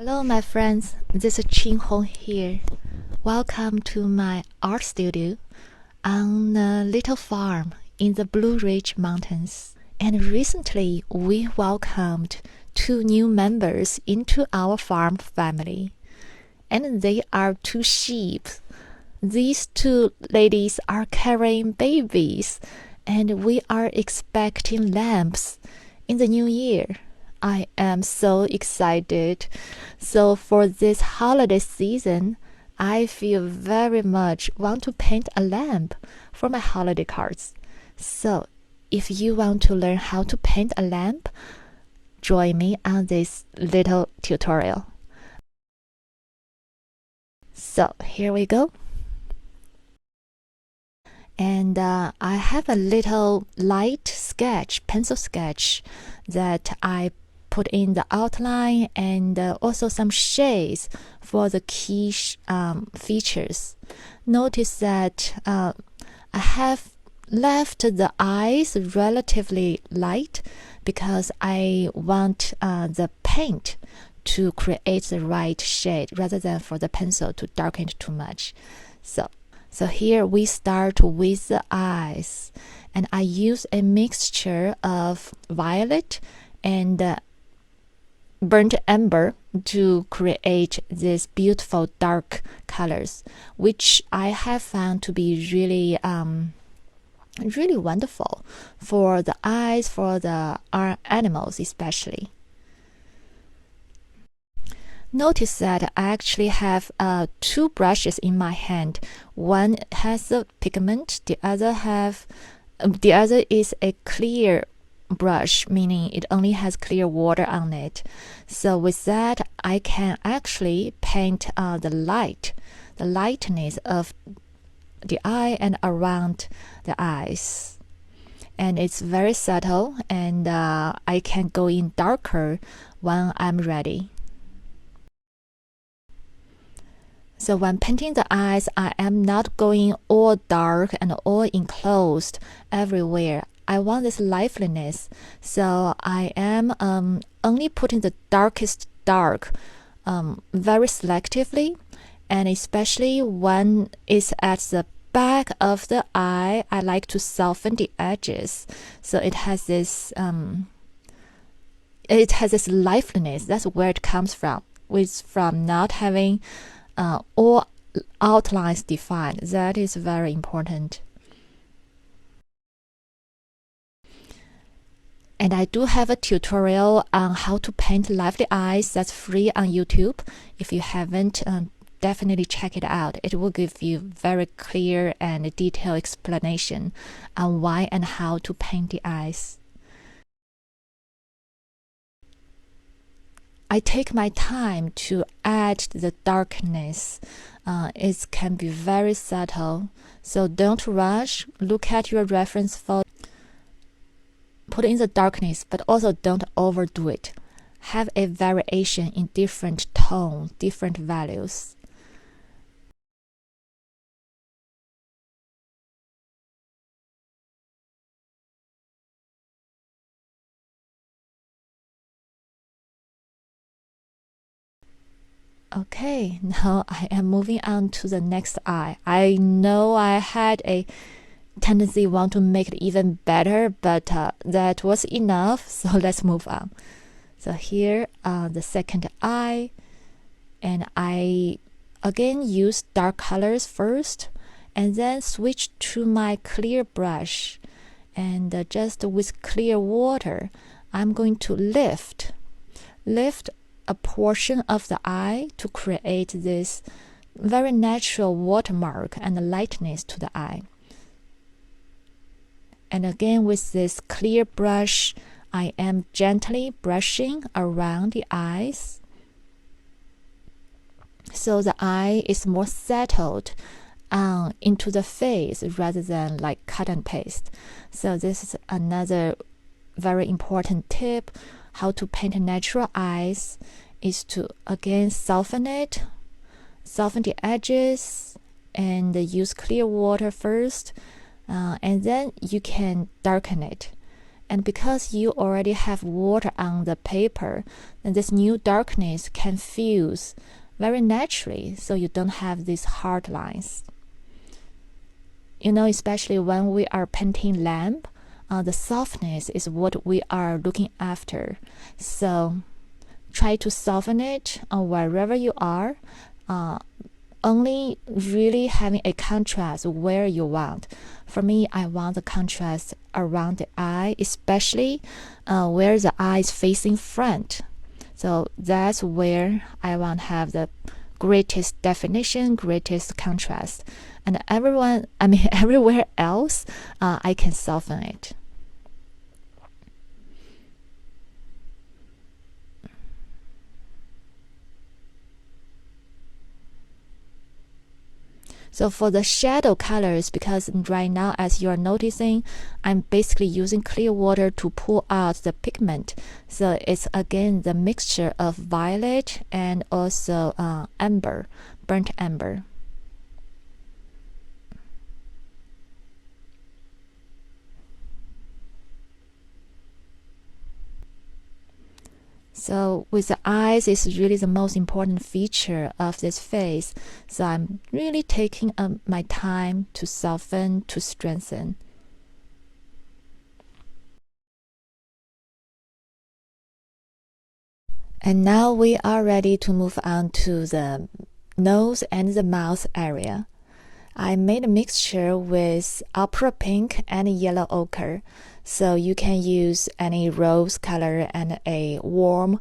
Hello, my friends. This is Qing Hong here. Welcome to my art studio on a little farm in the Blue Ridge Mountains. And recently, we welcomed 2 new members into our farm family. And they are 2 sheep. These 2 ladies are carrying babies, and we are expecting lambs in the new year. I am so excited. So for this holiday season, I feel very much want to paint a lamb for my holiday cards. So if you want to learn how to paint a lamb, join me on this little tutorial. So here we go. And I have a little light sketch, pencil sketch, that I put in the outline and also some shades for the key features. Notice that I have left the eyes relatively light because I want the paint to create the right shade rather than for the pencil to darken it too much. So here we start with the eyes, and I use a mixture of violet and burnt umber to create these beautiful dark colors, which I have found to be really wonderful for the eyes, for the animals especially. Notice that I actually have 2 brushes in my hand. One has the pigment, the other is a clear brush, meaning it only has clear water on it. So with that, I can actually paint the lightness of the eye and around the eyes. And it's very subtle, and I can go in darker when I'm ready. So when painting the eyes, I am not going all dark and all enclosed everywhere. I want this liveliness, so I am only putting the darkest dark very selectively, and especially when it's at the back of the eye, I like to soften the edges, so it has this liveliness. That's where it comes from, from not having all outlines defined. That is very important. And I do have a tutorial on how to paint lively eyes that's free on YouTube. If you haven't, definitely check it out. It will give you very clear and detailed explanation on why and how to paint the eyes. I take my time to add the darkness. It can be very subtle, so don't rush. Look at your reference photo. Put in the darkness, but also don't overdo it. Have a variation in different tone, different values. Okay, now I am moving on to the next eye. I know I had a tendency want to make it even better, but that was enough, so let's move on. So here the second eye, and I again use dark colors first and then switch to my clear brush, and just with clear water I'm going to lift a portion of the eye to create this very natural watermark and lightness to the eye. And again, with this clear brush, I am gently brushing around the eyes, so the eye is more settled into the face rather than like cut and paste. So this is another very important tip. How to paint natural eyes is to again soften the edges, and use clear water first, and then you can darken it. And because you already have water on the paper, then this new darkness can fuse very naturally, so you don't have these hard lines. You know, especially when we are painting lamp, the softness is what we are looking after. So try to soften it wherever you are, only really having a contrast where you want. For me, I want the contrast around the eye, especially where the eye is facing front. So that's where I want to have the greatest definition, greatest contrast. And everywhere else, I can soften it. So for the shadow colors, because right now, as you're noticing, I'm basically using clear water to pull out the pigment. So it's again the mixture of violet and also amber, burnt amber. So with the eyes is really the most important feature of this face. So I'm really taking my time to soften, to strengthen. And now we are ready to move on to the nose and the mouth area. I made a mixture with opera pink and yellow ochre. So you can use any rose color and a warm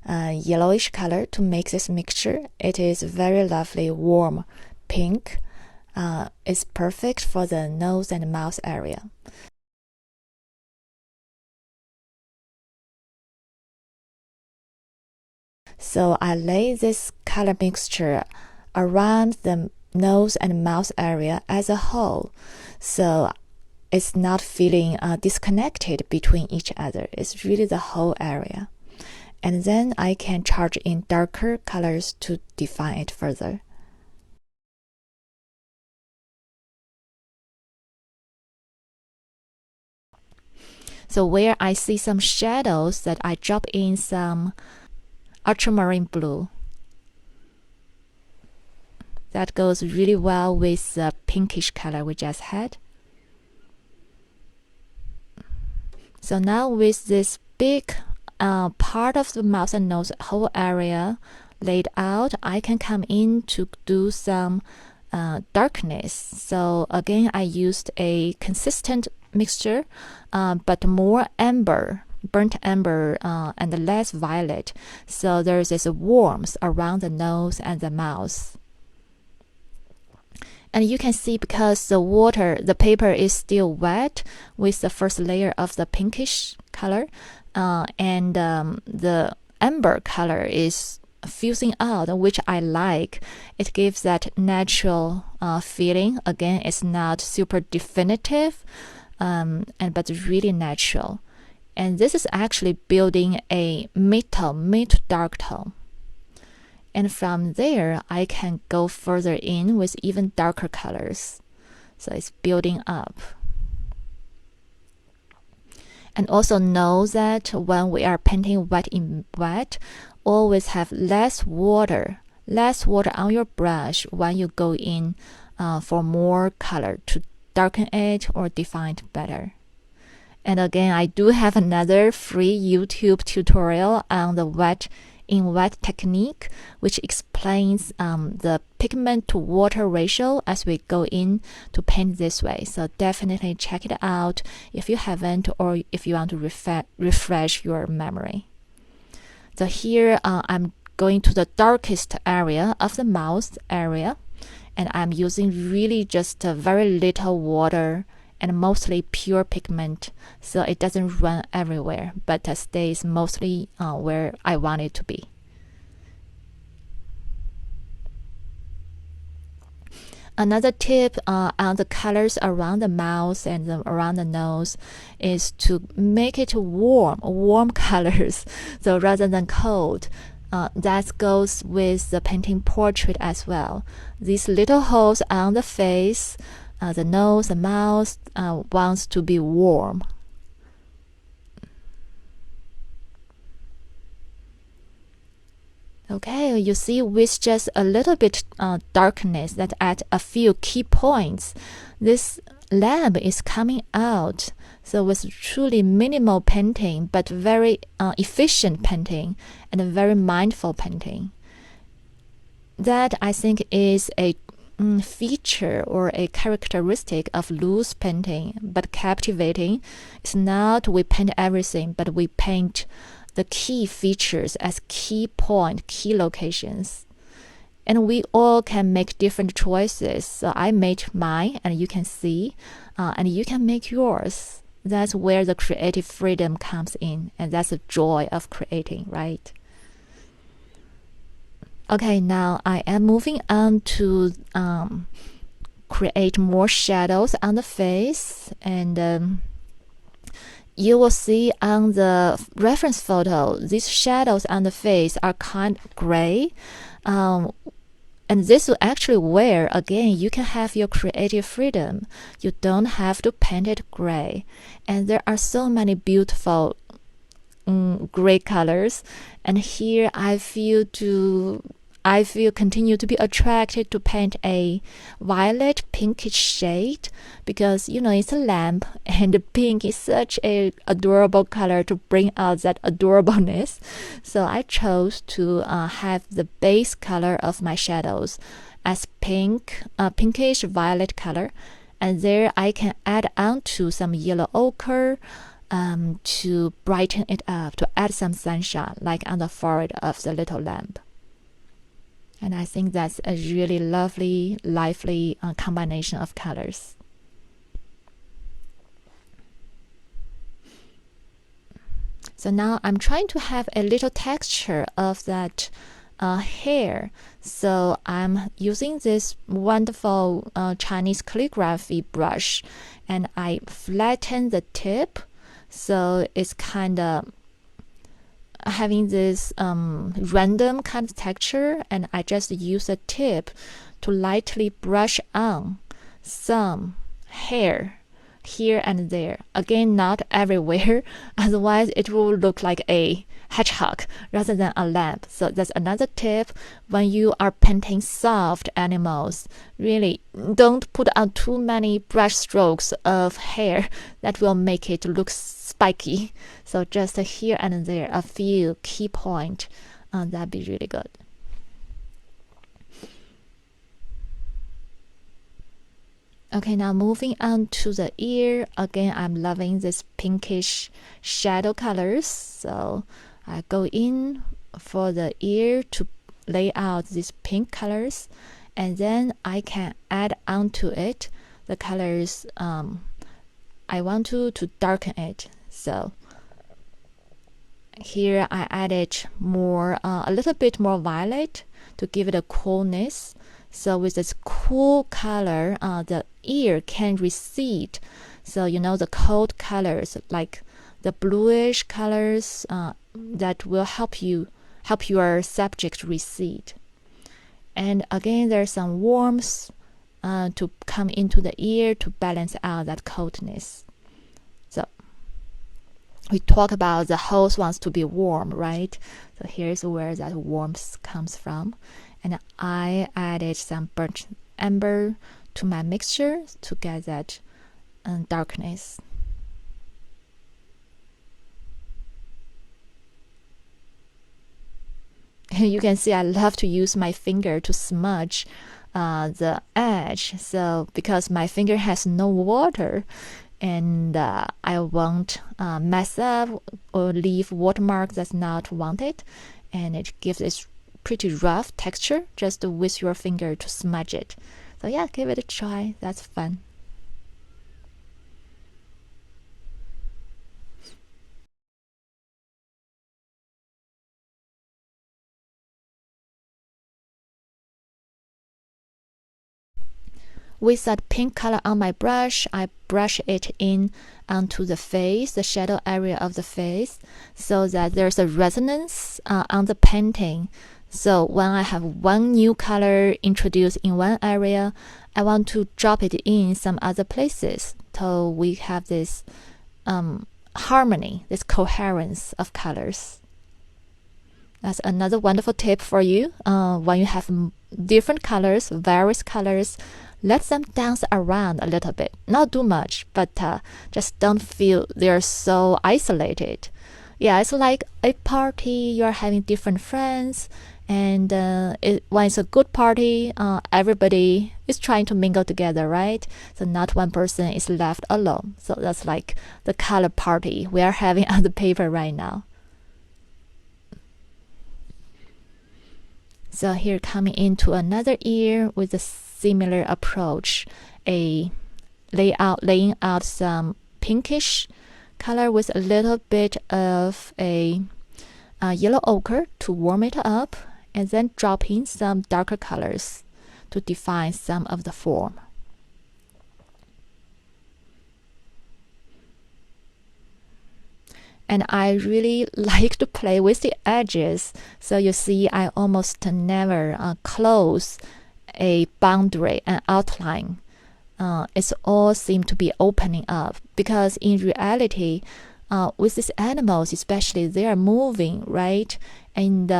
yellowish color to make this mixture. It is very lovely warm pink. It's perfect for the nose and mouth area. So I lay this color mixture around the nose and mouth area as a whole. So it's not feeling disconnected between each other. It's really the whole area. And then I can charge in darker colors to define it further. So where I see some shadows, that I drop in some ultramarine blue. That goes really well with the pinkish color we just had. So now with this big part of the mouth and nose whole area laid out, I can come in to do some darkness. So again, I used a consistent mixture, but more amber, burnt amber, and less violet. So there's this warmth around the nose and the mouth. And you can see, because the paper is still wet with the first layer of the pinkish color, and the amber color is fusing out, which I like. It gives that natural feeling. Again, it's not super definitive, but really natural. And this is actually building a mid to dark tone. And from there, I can go further in with even darker colors. So it's building up. And also know that when we are painting wet in wet, always have less water on your brush when you go in for more color to darken it or define it better. And again, I do have another free YouTube tutorial on the wet technique, which explains the pigment to water ratio as we go in to paint this way. So definitely check it out if you haven't, or if you want to refresh your memory. So here I'm going to the darkest area of the mouth area, and I'm using really just very little water and mostly pure pigment, so it doesn't run everywhere, but stays mostly where I want it to be. Another tip on the colors around the mouth and around the nose is to make it warm colors, so rather than cold. That goes with the painting portrait as well. These little holes on the face, the nose, the mouth wants to be warm. Okay, you see with just a little bit darkness that at a few key points, this lamp is coming out. So with truly minimal painting, but very efficient painting and a very mindful painting. That I think is a feature or a characteristic of loose painting, but captivating. It's not we paint everything, but we paint the key features as key point, key locations. And we all can make different choices. So I made mine, and you can see, and you can make yours. That's where the creative freedom comes in, and that's the joy of creating, right? Okay, now I am moving on to create more shadows on the face, and you will see on the reference photo, these shadows on the face are kind of gray. And this is actually where, again, you can have your creative freedom. You don't have to paint it gray. And there are so many beautiful gray colors. And here I feel continue to be attracted to paint a violet pinkish shade because it's a lamp and pink is such a adorable color to bring out that adorableness. So I chose to have the base color of my shadows as pinkish violet color, and there I can add on to some yellow ochre to brighten it up, to add some sunshine like on the forehead of the little lamp. And I think that's a really lovely, lively combination of colors. So now I'm trying to have a little texture of that hair. So I'm using this wonderful Chinese calligraphy brush, and I flatten the tip. So it's kind of having this random kind of texture, and I just use a tip to lightly brush on some hair here and there. Again, not everywhere, otherwise it will look like a hedgehog rather than a lamp. So that's another tip. When you are painting soft animals, really don't put on too many brush strokes of hair. That will make it look spiky. So just here and there, a few key points, that'd be really good. Okay, now moving on to the ear. Again, I'm loving this pinkish shadow colors. So I go in for the ear to lay out these pink colors, and then I can add onto it the colors I want to darken it. So here I added more, a little bit more violet to give it a coolness. So with this cool color, the ear can recede. So the cold colors like the bluish colors that will help your subject recede. And again, there's some warmth to come into the ear to balance out that coldness. So we talk about the host wants to be warm, right? So here's where that warmth comes from. And I added some burnt amber to my mixture to get that darkness. You can see I love to use my finger to smudge the edge. So because my finger has no water, and I won't mess up or leave watermark that's not wanted, and it gives this pretty rough texture just with your finger to smudge it. So yeah, give it a try. That's fun. With that pink color on my brush, I brush it in onto the face, the shadow area of the face, so that there's a resonance on the painting. So when I have one new color introduced in one area, I want to drop it in some other places. So we have this harmony, this coherence of colors. That's another wonderful tip for you. When you have different colors, various colors, let them dance around a little bit. Not too much, but just don't feel they're so isolated. Yeah, it's like a party. You're having different friends, and when it's a good party, everybody is trying to mingle together, right? So not one person is left alone. So that's like the color party we are having on the paper right now. So here coming into another ear with a similar approach, a laying out some pinkish color with a little bit of a yellow ochre to warm it up, and then drop in some darker colors to define some of the form. And I really like to play with the edges. So you see, I almost never close a boundary, an outline. It's all seem to be opening up, because in reality, with these animals, especially, they are moving, right? And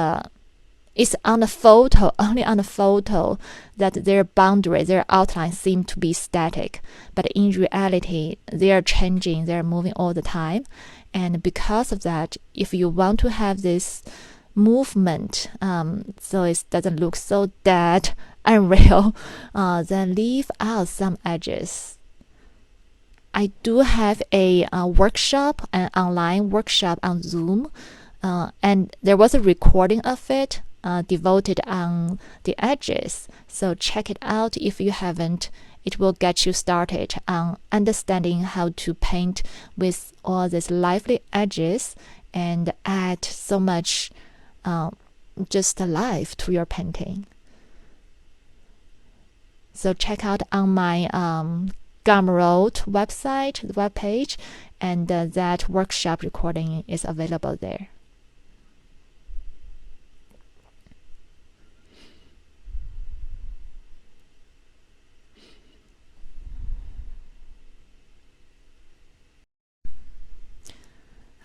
it's on the photo, only on the photo, that their boundary, their outline seem to be static. But in reality, they are changing, they are moving all the time. And because of that, if you want to have this movement, so it doesn't look so dead, unreal, then leave out some edges. I do have a workshop, an online workshop on Zoom, and there was a recording of it devoted on the edges. So check it out if you haven't. It will get you started on understanding how to paint with all these lively edges and add so much just life to your painting. So check out on my Gumroad website, the webpage, and that workshop recording is available there.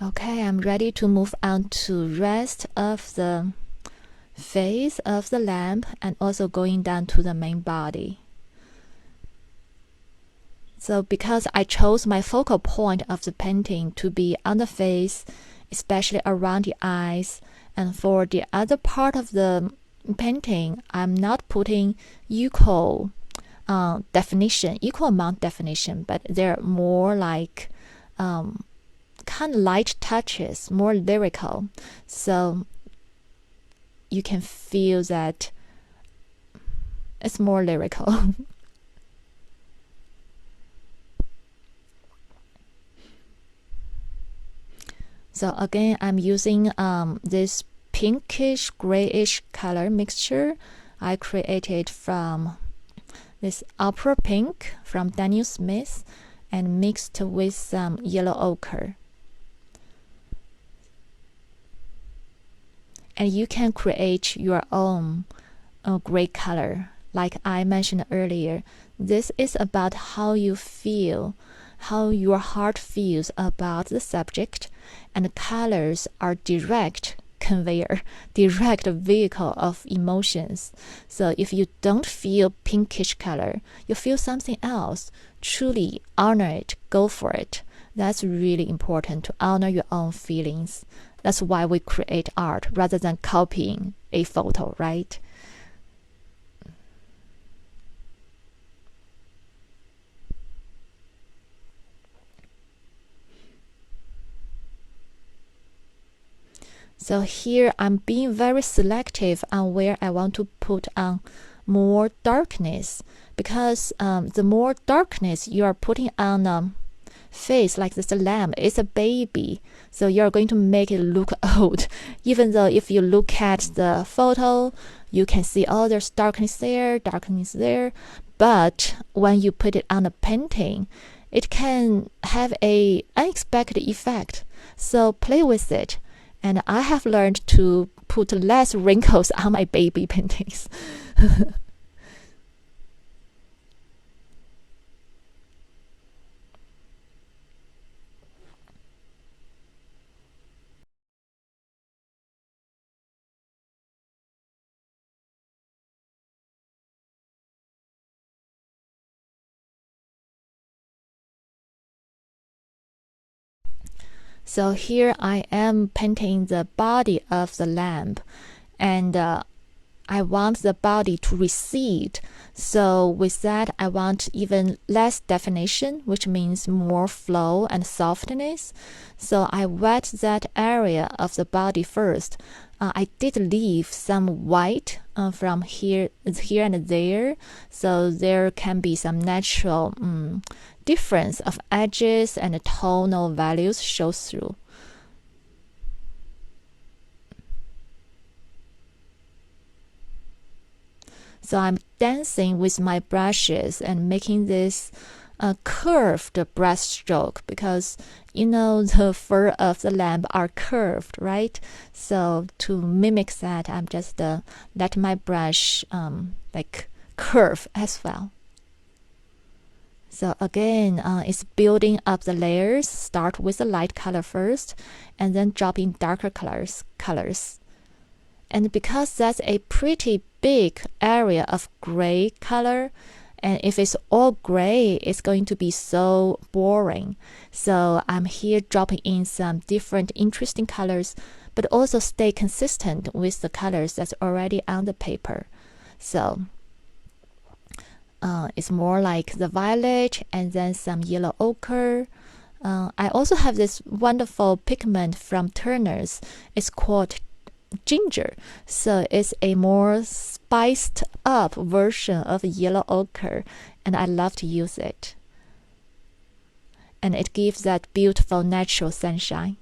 Okay, I'm ready to move on to rest of the face of the lamp and also going down to the main body. So because I chose my focal point of the painting to be on the face, especially around the eyes, and for the other part of the painting, I'm not putting equal amount definition, but they're more like kind of light touches, more lyrical. So you can feel that it's more lyrical. So again, I'm using this pinkish grayish color mixture I created from this opera pink from Daniel Smith and mixed with some yellow ochre. And you can create your own gray color. Like I mentioned earlier, this is about how you feel, how your heart feels about the subject, and colors are direct conveyor, direct vehicle of emotions. So if you don't feel pinkish color, you feel something else, truly honor it, go for it. That's really important, to honor your own feelings. That's why we create art rather than copying a photo, right? So here I'm being very selective on where I want to put on more darkness, because the more darkness you are putting on face, like this lamb is a baby, so you're going to make it look old, even though if you look at the photo, you can see, oh, there's darkness there, but when you put it on a painting, it can have a unexpected effect. So play with it, and I have learned to put less wrinkles on my baby paintings. So here I am painting the body of the lamp, and I want the body to recede. So with that, I want even less definition, which means more flow and softness. So I wet that area of the body first. I did leave some white from here and there, so there can be some natural difference of edges and tonal values show through. So I'm dancing with my brushes and making this curved brush stroke, because you know the fur of the lamb are curved, right? So to mimic that, I'm just let my brush like curve as well. So again, it's building up the layers. Start with the light color first, and then drop in darker colors. And because that's a pretty big area of gray color, and if it's all gray, it's going to be so boring. So I'm here dropping in some different interesting colors, but also stay consistent with the colors that's already on the paper. So it's more like the violet and then some yellow ochre. I also have this wonderful pigment from Turner's. It's called ginger, so it's a more spiced up version of yellow ochre, and I love to use it, and it gives that beautiful natural sunshine.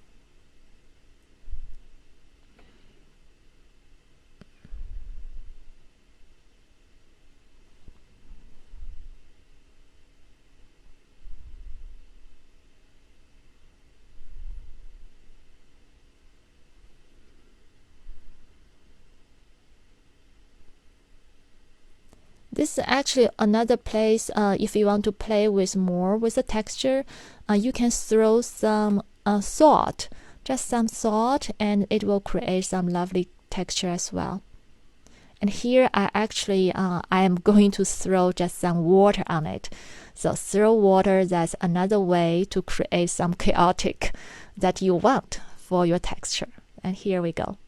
This is actually another place, if you want to play with more with the texture, you can throw some salt, just some salt, and it will create some lovely texture as well. And here I actually, I am going to throw just some water on it. So throw water, that's another way to create some chaotic that you want for your texture. And here we go.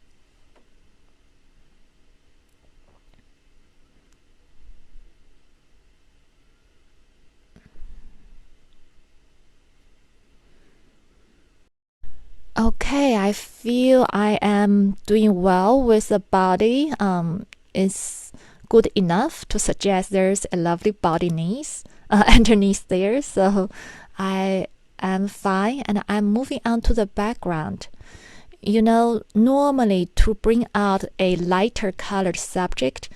Okay, I feel I am doing well with the body. It's good enough to suggest there's a lovely body underneath there. So I am fine, and I'm moving on to the background. You know, normally to bring out a lighter colored subject,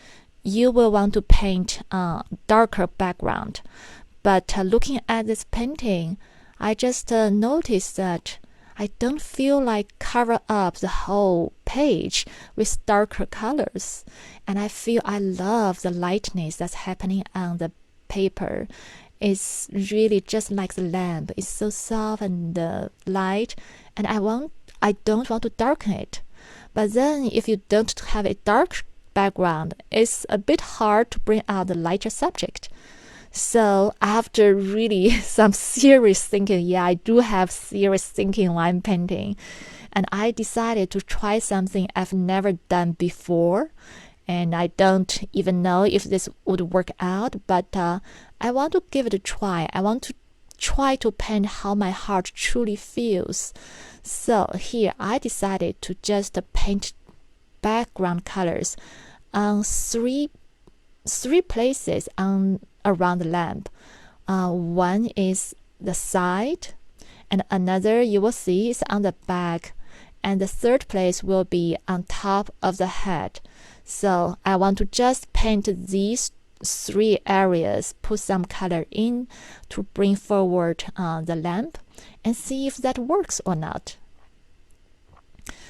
you will want to paint a darker background. But looking at this painting, I just noticed that I don't feel like cover up the whole page with darker colors. And I feel I love the lightness that's happening on the paper. It's really just like the lamp. It's so soft and light, and I don't want to darken it. But then if you don't have a dark background, it's a bit hard to bring out the lighter subject. So after really some serious thinking, yeah, I do have serious thinking while I'm painting, and I decided to try something I've never done before, and I don't even know if this would work out, but I want to give it a try. I want to try to paint how my heart truly feels. So here I decided to just paint background colors on three places around the lamp. One is the side, and another you will see is on the back, and the third place will be on top of the head. So I want to just paint these three areas, put some color in to bring forward the lamp, and see if that works or not.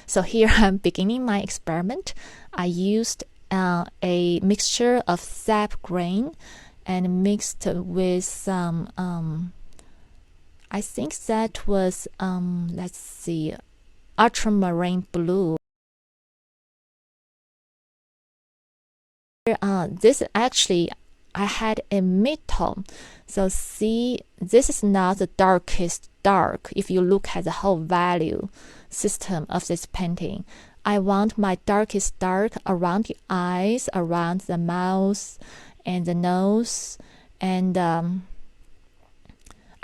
So here I'm beginning my experiment. I used a mixture of sap grain and mixed with some I think that was let's see, ultramarine blue. This actually I had a mid-tone. So see, this is not the darkest dark if you look at the whole value system of this painting. I want my darkest dark around the eyes, around the mouth and the nose, and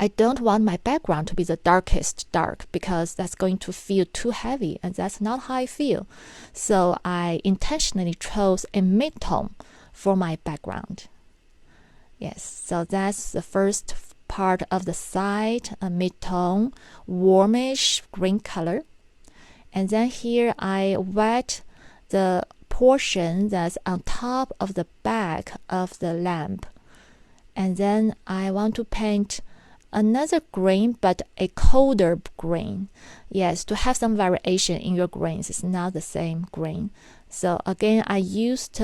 I don't want my background to be the darkest dark because that's going to feel too heavy, and that's not how I feel. So I intentionally chose a mid-tone for my background. Yes, so that's the first part of the side, a mid-tone, warmish green color. And then here I wet the portion that's on top of the back of the lamp. And then I want to paint another green, but a colder green. Yes, to have some variation in your greens. It's not the same green. So again, I used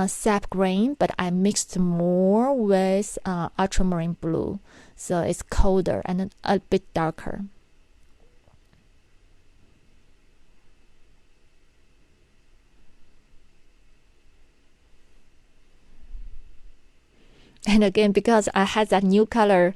sap green, but I mixed more with ultramarine blue. So it's colder and a bit darker. And again, because I had that new color,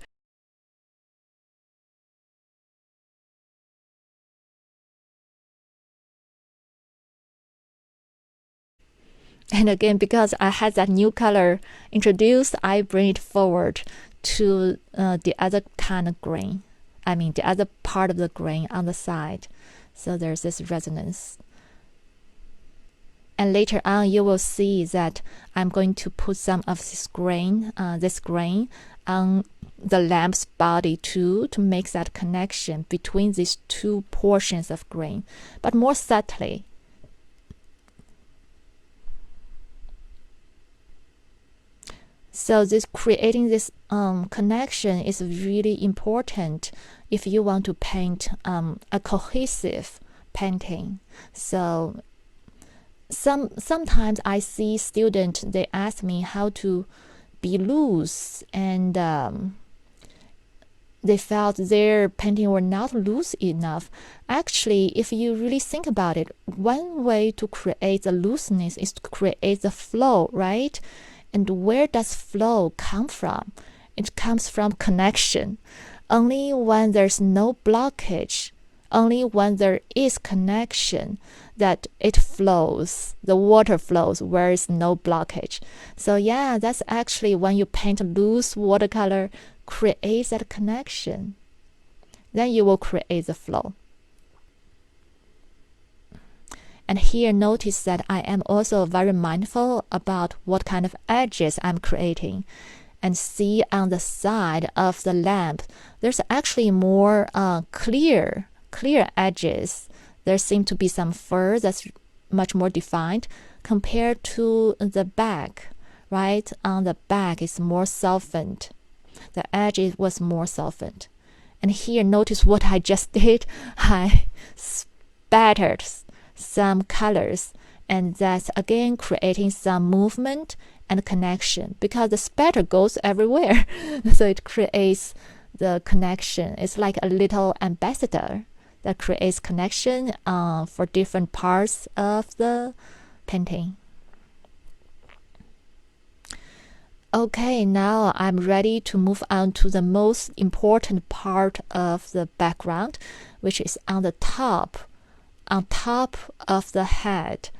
introduced, I bring it forward to the other kind of grain. I mean, the other part of the grain on the side. So there's this resonance. And later on, you will see that I'm going to put some of this grain on the lamp's body too, to make that connection between these two portions of grain, but more subtly. So creating this connection is really important if you want to paint a cohesive painting. So sometimes I see students, they ask me how to be loose, and they felt their painting were not loose enough. Actually, if you really think about it, one way to create the looseness is to create the flow, right? And where does flow come from? It comes from connection. Only when there's no blockage, only when there is connection, that it flows, the water flows where is no blockage. So yeah, that's actually when you paint loose watercolor, create that connection. Then you will create the flow. And here notice that I am also very mindful about what kind of edges I'm creating. And see on the side of the lamp, there's actually more clear edges. There seem to be some fur that's much more defined compared to the back, right? On the back is more softened. The edge was more softened. And here, notice what I just did. I spattered some colors, and that's again creating some movement and connection, because the spatter goes everywhere. So it creates the connection. It's like a little ambassador that creates connection for different parts of the painting. Okay, now I'm ready to move on to the most important part of the background, which is on top of the head.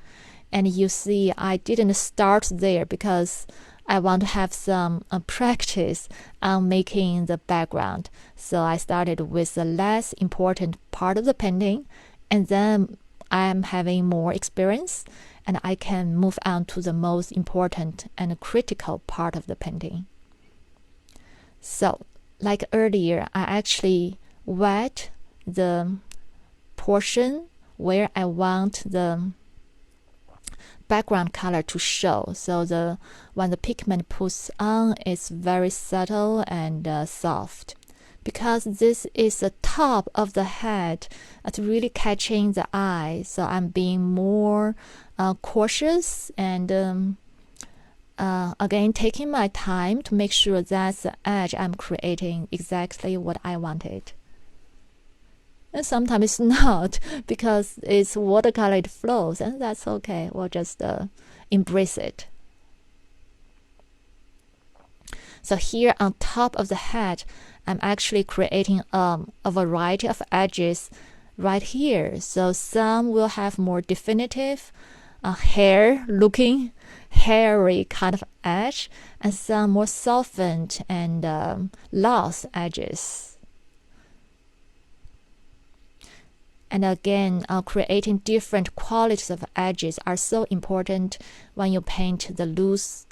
And you see, I didn't start there because I want to have some practice on making the background. So I started with the less important part of the painting, and then I'm having more experience, and I can move on to the most important and critical part of the painting. So, like earlier, I actually wet the portion where I want the background color to show. So when the pigment puts on, it's very subtle and soft. Because this is the top of the head, it's really catching the eye. So I'm being more cautious and again taking my time to make sure that the edge I'm creating exactly what I wanted. And sometimes it's not, because it's watercolor, it flows, and that's okay. We'll just embrace it. So here on top of the head, I'm actually creating a variety of edges right here. So some will have more definitive hair looking hairy kind of edge, and some more softened and lost edges. And again, creating different qualities of edges are so important when you paint in the loose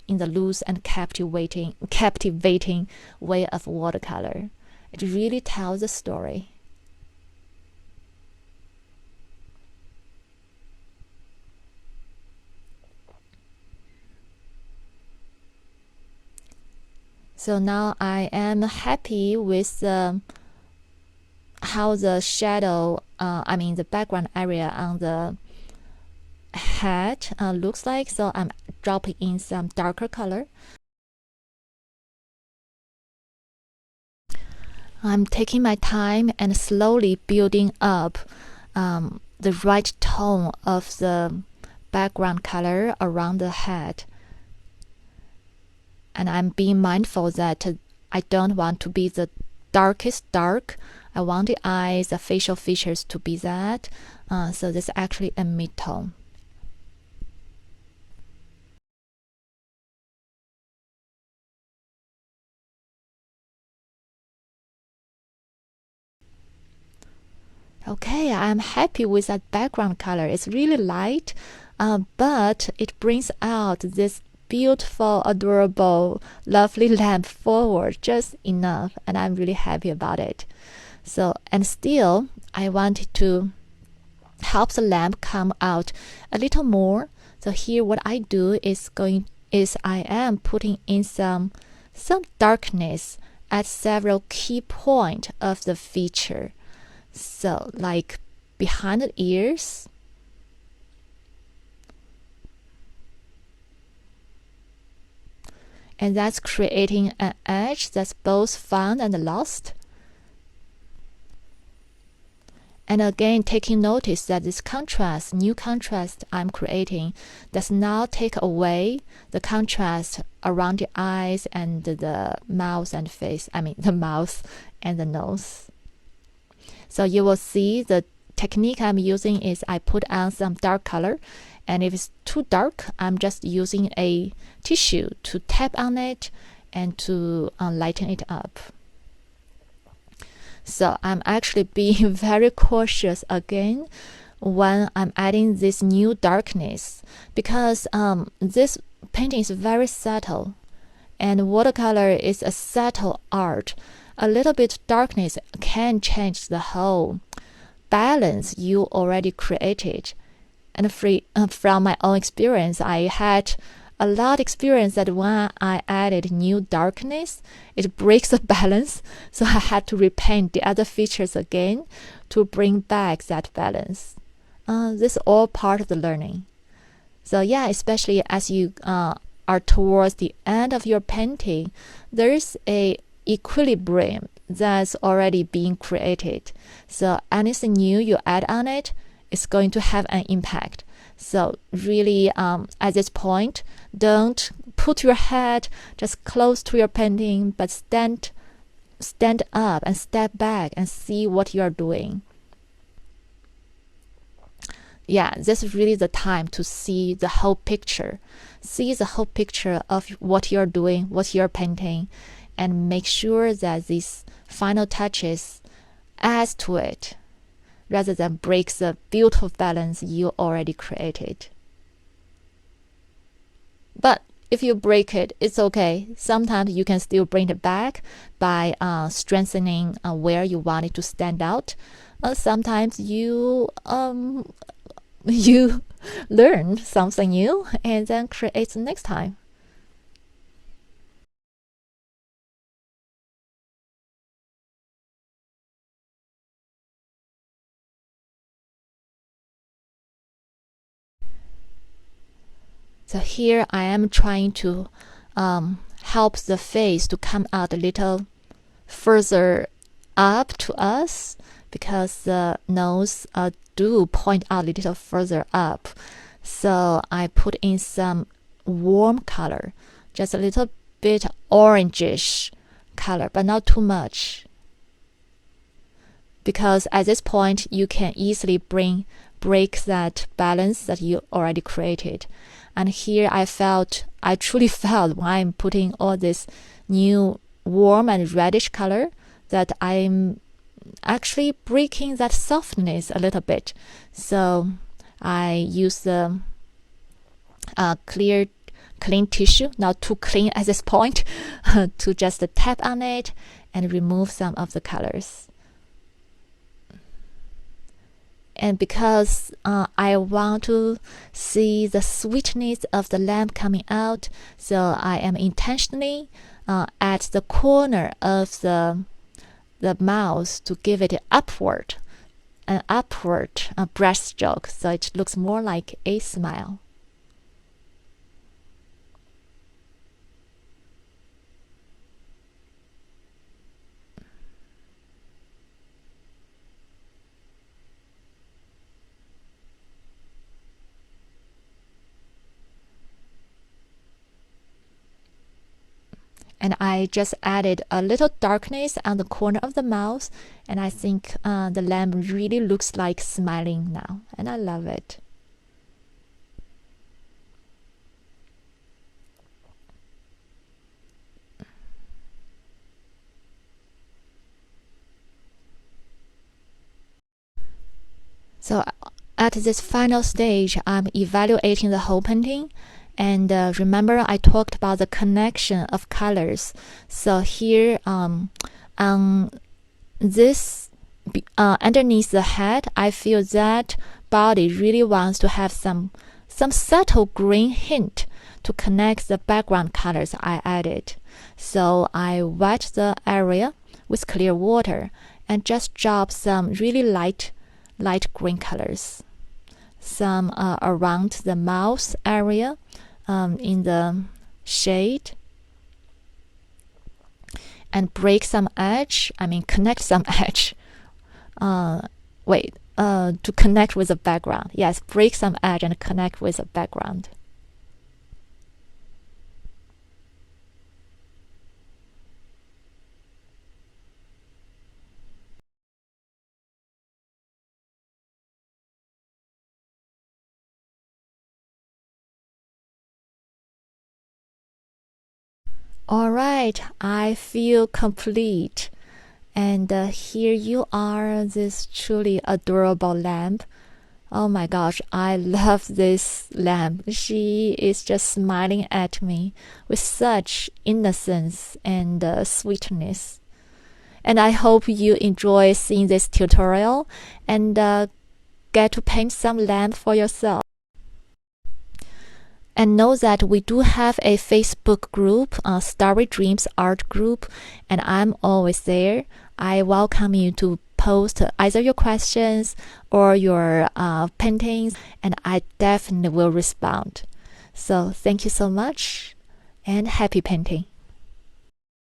and captivating way of watercolor. It really tells a story. So now I am happy with how the shadow, the background area on the head looks like. So I'm dropping in some darker color. I'm taking my time and slowly building up the right tone of the background color around the head. And I'm being mindful that I don't want to be the darkest dark. I want the eyes, the facial features to be that. So this is actually a mid-tone. Okay, I'm happy with that background color. It's really light, but it brings out this beautiful, adorable, lovely lamp forward just enough, and I'm really happy about it. So, and still, I wanted to help the lamp come out a little more. So here, what I do is I am putting in some darkness at several key points of the feature. So, like behind the ears, and that's creating an edge that's both found and lost. And again, taking notice that this contrast, new contrast I'm creating, does not take away the contrast around the eyes and the mouth and face. The mouth and the nose. So you will see the technique I'm using is I put on some dark color, and if it's too dark, I'm just using a tissue to tap on it and to lighten it up. So I'm actually being very cautious again when I'm adding this new darkness, because this painting is very subtle, and watercolor is a subtle art. A little bit darkness can change the whole balance you already created. And from my own experience, I had a lot of experience that when I added new darkness, it breaks the balance. So I had to repaint the other features again to bring back that balance. This is all part of the learning. So yeah, especially as you are towards the end of your painting, there's a equilibrium that's already being created. So anything new you add on it is going to have an impact. So really, at this point, don't put your head just close to your painting, but stand up and step back and see what you are doing. Yeah, this is really the time to see the whole picture. See the whole picture of what you're doing, what you're painting, and make sure that these final touches adds to it, rather than breaks the beautiful balance you already created. But if you break it, it's okay. Sometimes you can still bring it back by strengthening where you want it to stand out. Sometimes you you learn something new and then create the next time. So here I am trying to help the face to come out a little further up to us, because the nose do point out a little further up. So I put in some warm color, just a little bit orangish color, but not too much, because at this point you can easily break that balance that you already created. And here I truly felt when I'm putting all this new warm and reddish color that I'm actually breaking that softness a little bit. So I use the clean tissue, not too clean at this point, to just tap on it and remove some of the colors. And because I want to see the sweetness of the lamp coming out, so I am intentionally at the corner of the mouth to give it an upward brushstroke, so it looks more like a smile. And I just added a little darkness on the corner of the mouth, and I think the lamp really looks like smiling now, and I love it. So at this final stage, I'm evaluating the whole painting. And remember, I talked about the connection of colors. So here, on this, underneath the head, I feel that body really wants to have some subtle green hint to connect the background colors I added. So I wet the area with clear water and just drop some really light green colors. Some around the mouth area, in the shade, and break some edge. Connect some edge. To connect with the background. Yes, break some edge and connect with the background. Alright, I feel complete. And here you are, this truly adorable lamp. Oh my gosh, I love this lamp. She is just smiling at me with such innocence and sweetness. And I hope you enjoy seeing this tutorial and get to paint some lamp for yourself. And know that we do have a Facebook group, Starry Dreams Art Group, and I'm always there. I welcome you to post either your questions or your paintings, and I definitely will respond. So thank you so much, and happy painting.